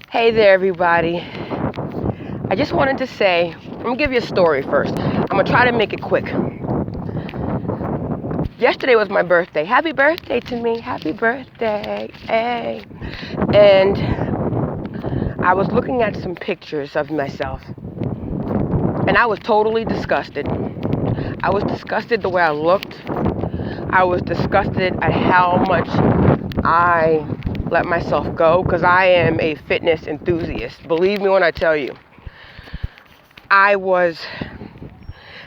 Hey there, everybody. I just wanted to say, I'm going to give you a story first. I'm going to try to make it quick. Yesterday was my birthday. Happy birthday to me. Happy birthday. Hey. And I was looking at some pictures of myself, and I was totally disgusted. I was disgusted the way I looked. I was disgusted at how much I let myself go, because I am a fitness enthusiast. Believe me when I tell you. I was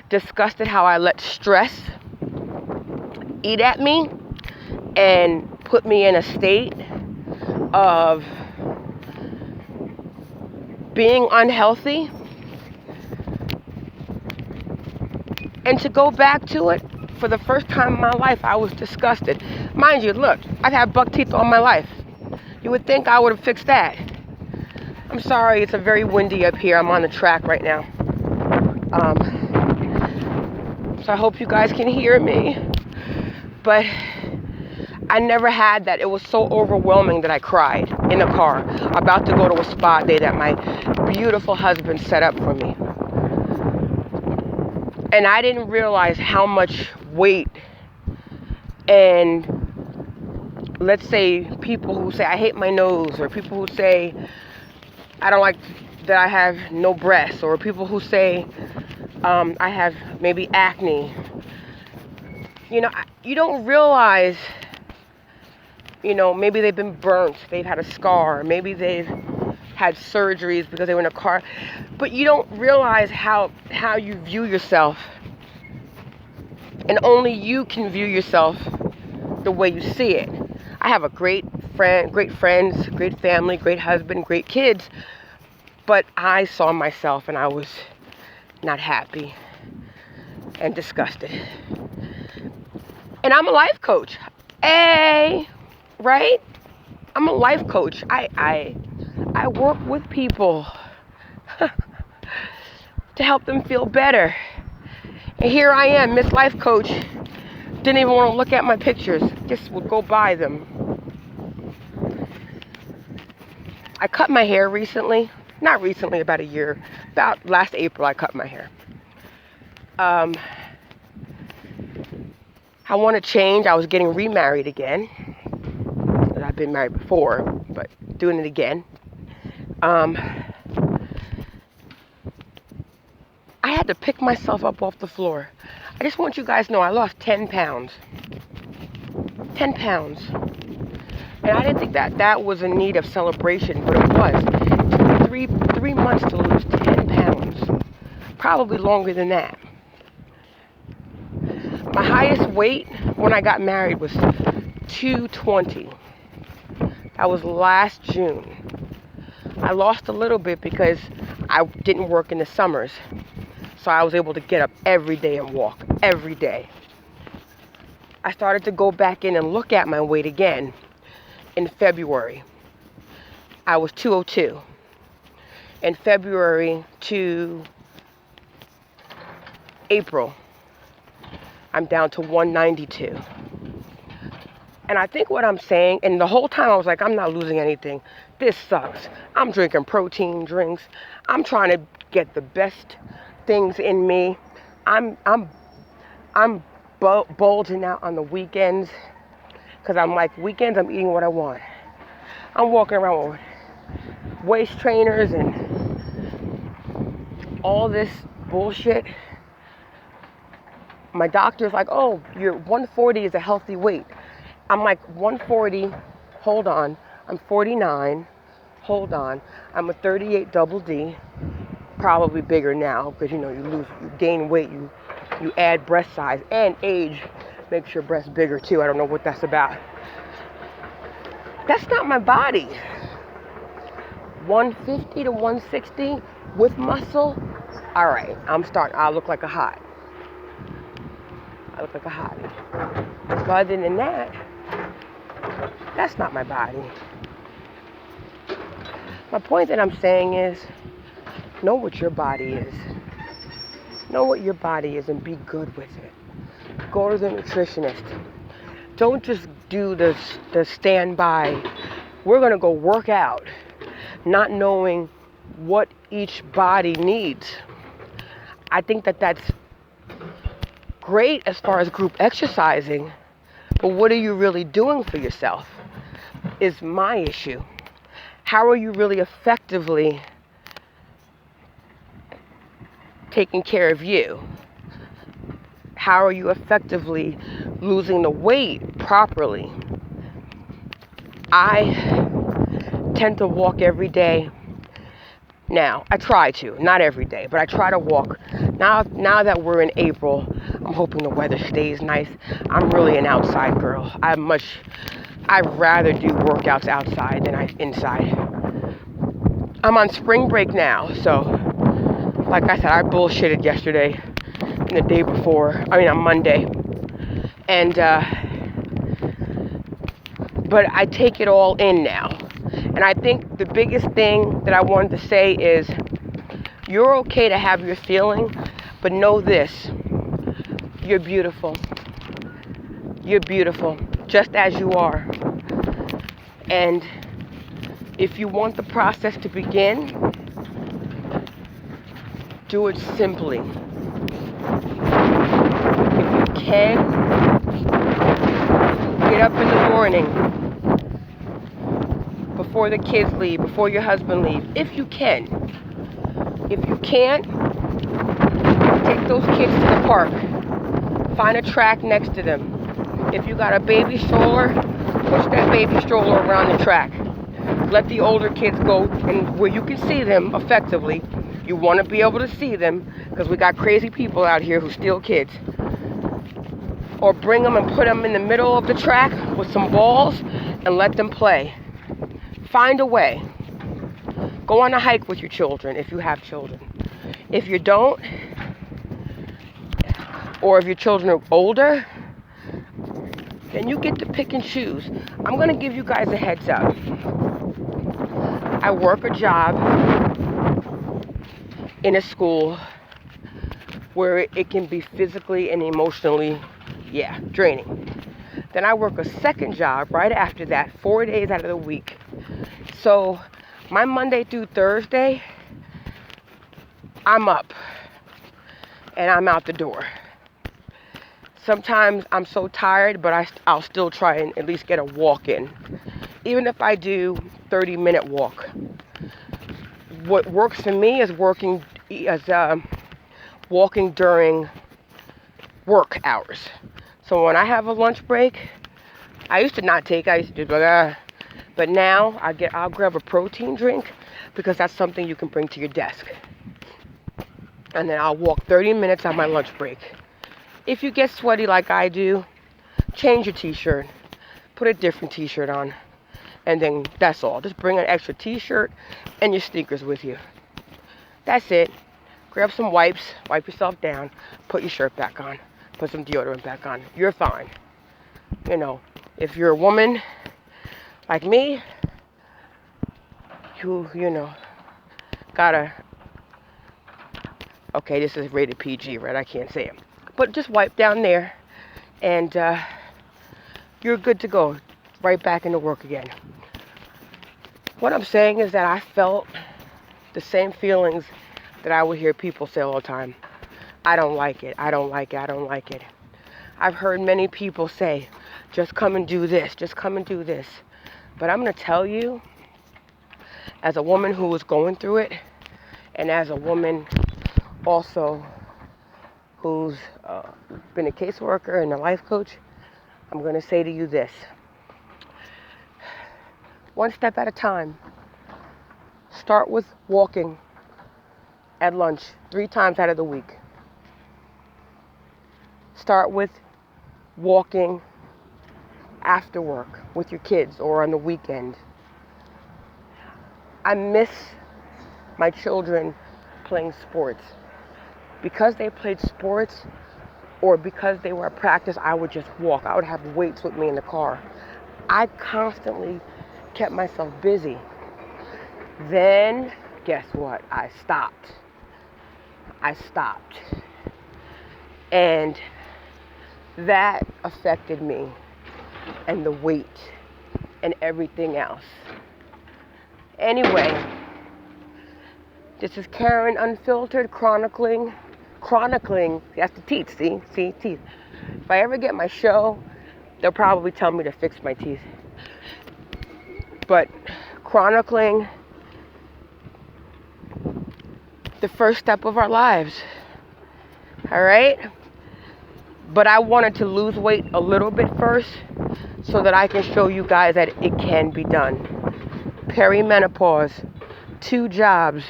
disgusted how I let stress eat at me and put me in a state of being unhealthy. And to go back to it, for the first time in my life, I was disgusted. Mind you, look, I've had buck teeth all my life. You would think I would have fixed that. I'm sorry, it's a very windy up here. I'm on the track right now. So I hope you guys can hear me. But I never had that. It was so overwhelming that I cried in the car, about to go to a spa day that my beautiful husband set up for me. And I didn't realize how much weight, and let's say people who say I hate my nose, or people who say I don't like that I have no breasts, or people who say I have maybe acne. You don't realize, maybe they've been burnt, they've had a scar, maybe they've had surgeries because they were in a car, but you don't realize how you view yourself, and only you can view yourself the way you see it. I have a great friends, great family, great husband, great kids, but I saw myself and I was not happy and disgusted. And I'm a life coach. Hey, right? I'm a life coach. I work with people to help them feel better. And here I am, Miss Life Coach. Didn't even want to look at my pictures. Just would go by them. I cut my hair recently. Not recently, about a year. About last April, I cut my hair. I want to change. I was getting remarried again. I've been married before, but doing it again. I had to pick myself up off the floor. I just want you guys to know I lost 10 pounds. 10 pounds. And I didn't think that was in need of celebration, but it was. It took me three months to lose 10 pounds. Probably longer than that. My highest weight when I got married was 220. That was last June. I lost a little bit because I didn't work in the summers. So I was able to get up every day and walk every day. I started to go back in and look at my weight again in February. I was 202. In February to April, I'm down to 192. And I think what I'm saying, and the whole time I was like, I'm not losing anything. This sucks. I'm drinking protein drinks. I'm trying to get the best things in me. I'm bulging out on the weekends, because I'm like, weekends I'm eating what I want. I'm walking around with waist trainers and all this bullshit. My doctor's like, oh, your 140 is a healthy weight. I'm like, 140, hold on. I'm 49, hold on. I'm a 38 double D, probably bigger now, because you gain weight, you add breast size, and age makes your breast bigger too. I don't know what that's about. That's not my body. 150 to 160 with muscle. All right, I look like a hot. I look like a hottie. But other than that, that's not my body. My point that I'm saying is, know what your body is. Know what your body is and be good with it. Go to the nutritionist. Don't just do the standby. We're going to go work out. not knowing what each body needs. I think that that's great as far as group exercising, but what are you really doing for yourself is my issue. How are you really effectively taking care of you? How are you effectively losing the weight properly? I tend to walk every day. Now, I try to, not every day, but I try to walk. Now that we're in April, I'm hoping the weather stays nice. I'm really an outside girl. I'd rather do workouts outside than inside. I'm on spring break now, so like I said, I bullshitted yesterday and the day before, on Monday. And, but I take it all in now. And I think the biggest thing that I wanted to say is you're okay to have your feeling, but know this, you're beautiful. You're beautiful, just as you are. And if you want the process to begin, do it simply. If you can, get up in the morning before the kids leave, before your husband leaves, if you can. If you can't, take those kids to the park. Find a track next to them. If you got a baby stroller, push that baby stroller around the track. Let the older kids go and where you can see them effectively. You want to be able to see them because we got crazy people out here who steal kids. Or bring them and put them in the middle of the track with some balls and let them play. Find a way. Go on a hike with your children if you have children. If you don't, or if your children are older, then you get to pick and choose. I'm going to give you guys a heads up. I work a job in a school where it can be physically and emotionally, draining. Then I work a second job right after that, 4 days out of the week. So my Monday through Thursday, I'm up and I'm out the door. Sometimes I'm so tired, but I'll still try and at least get a walk in. Even if I do 30-minute walk. What works for me is walking during work hours. So when I have a lunch break, I used to not take, I used to do but now I'll grab a protein drink because that's something you can bring to your desk. And then I'll walk 30 minutes on my lunch break. If you get sweaty like I do, change your t-shirt, put a different t-shirt on, and then that's all. Just bring an extra t-shirt and your sneakers with you. That's it. Grab some wipes, wipe yourself down, put your shirt back on, put some deodorant back on. You're fine. If you're a woman like me, who, okay, this is rated PG, right? I can't say it. But just wipe down there, and you're good to go. Right back into work again. What I'm saying is that I felt the same feelings that I would hear people say all the time. I don't like it. I don't like it. I don't like it. I've heard many people say, just come and do this. Just come and do this. But I'm going to tell you, as a woman who was going through it, and as a woman also who's been a caseworker and a life coach, I'm going to say to you this. One step at a time. Start with walking at lunch 3 times out of the week. Start with walking after work with your kids or on the weekend. I miss my children playing sports. Because they played sports or because they were at practice, I would just walk. I would have weights with me in the car. I constantly kept myself busy. Then, guess what? I stopped. And that affected me and the weight and everything else. Anyway, this is Karen Unfiltered chronicling. That's the teeth, see, teeth. If I ever get my show, they'll probably tell me to fix my teeth. But chronicling the first step of our lives. All right? But I wanted to lose weight a little bit first so that I can show you guys that it can be done. Perimenopause, 2 jobs,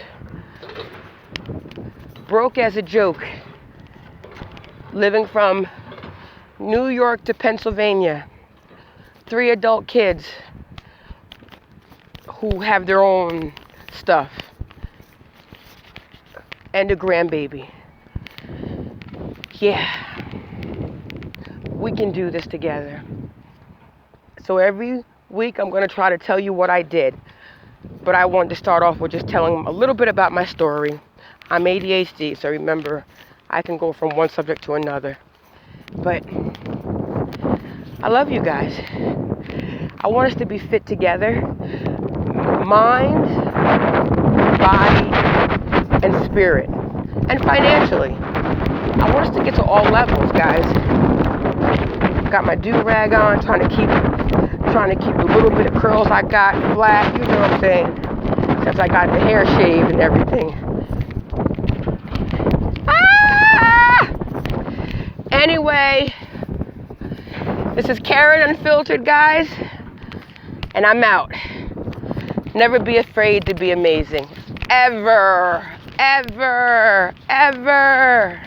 broke as a joke, living from New York to Pennsylvania, 3 adult kids who have their own stuff, and a grandbaby. Yeah, we can do this together. So every week I'm going to try to tell you what I did, but I wanted to start off with just telling a little bit about my story. I'm ADHD, so remember, I can go from one subject to another. But I love you guys. I want us to be fit together, mind, body, and spirit, and financially. I want us to get to all levels, guys. Got my do-rag on, trying to keep the little bit of curls I got flat, you know what I'm saying? Since I got the hair shaved and everything. Anyway, this is Karen Unfiltered, guys, and I'm out. Never be afraid to be amazing. Ever, ever, ever.